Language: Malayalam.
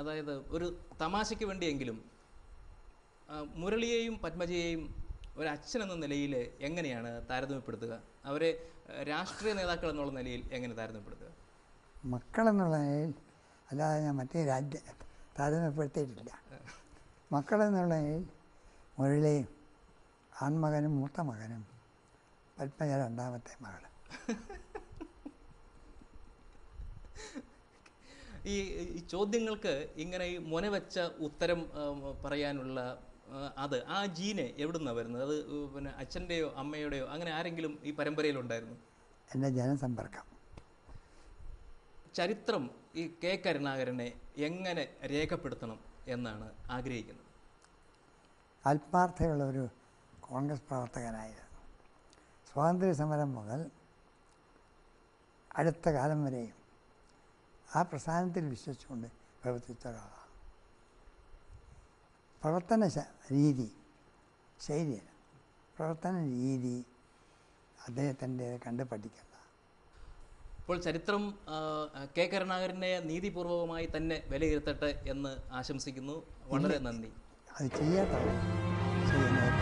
അതായത് ഒരു തമാശയ്ക്ക് വേണ്ടിയെങ്കിലും മുരളിയെയും പത്മജയെയും ഒരു അച്ഛനെന്ന നിലയിൽ എങ്ങനെയാണ് താരതമ്യപ്പെടുത്തുക? അവരെ രാഷ്ട്രീയ നേതാക്കൾ എന്നുള്ള നിലയിൽ എങ്ങനെ താരതമ്യപ്പെടുത്തുക? മക്കളെന്നുള്ള നിലയിൽ, അല്ലാതെ ഞാൻ മറ്റേ താരതമ്യപ്പെടുത്തിയിട്ടില്ല. മക്കളെന്നുള്ള നിലയിൽ മുരളിയും ആൺമകനും മൂത്ത മകനും, പത്മജ രണ്ടാമത്തെ മകൾ. ഈ ചോദ്യങ്ങൾക്ക് ഇങ്ങനെ ഈ മുനവെച്ച ഉത്തരം പറയാനുള്ള ആ ജീന് എവിടുന്നാണ് വരുന്നത്? അത് പിന്നെ അച്ഛൻ്റെയോ അമ്മയുടെയോ അങ്ങനെ ആരെങ്കിലും ഈ പരമ്പരയിലുണ്ടായിരുന്നു? എൻ്റെ ജനസമ്പർക്കം. ചരിത്രം ഈ കെ കരുണാകരനെ എങ്ങനെ രേഖപ്പെടുത്തണം എന്നാണ് ആഗ്രഹിക്കുന്നത്? ആത്മാർത്ഥയുള്ള ഒരു കോൺഗ്രസ് പ്രവർത്തകനായിരുന്നു. സ്വാതന്ത്ര്യ സമരം മുതൽ അടുത്ത കാലം വരെയും ആ പ്രസ്ഥാനത്തിൽ വിശ്വസിച്ചുകൊണ്ട് പ്രവർത്തിച്ച ഒരാളാണ്. പ്രവർത്തന രീതി അദ്ദേഹത്തിൻ്റെ കണ്ട് പഠിക്കേണ്ട. ഇപ്പോൾ ചരിത്രം കെ കരുണാകരനെ നീതിപൂർവകമായി തന്നെ വിലയിരുത്തട്ടെ എന്ന് ആശംസിക്കുന്നു. വളരെ നന്ദി. അത് ചെയ്യാത്തവർ ചെയ്യുന്നത്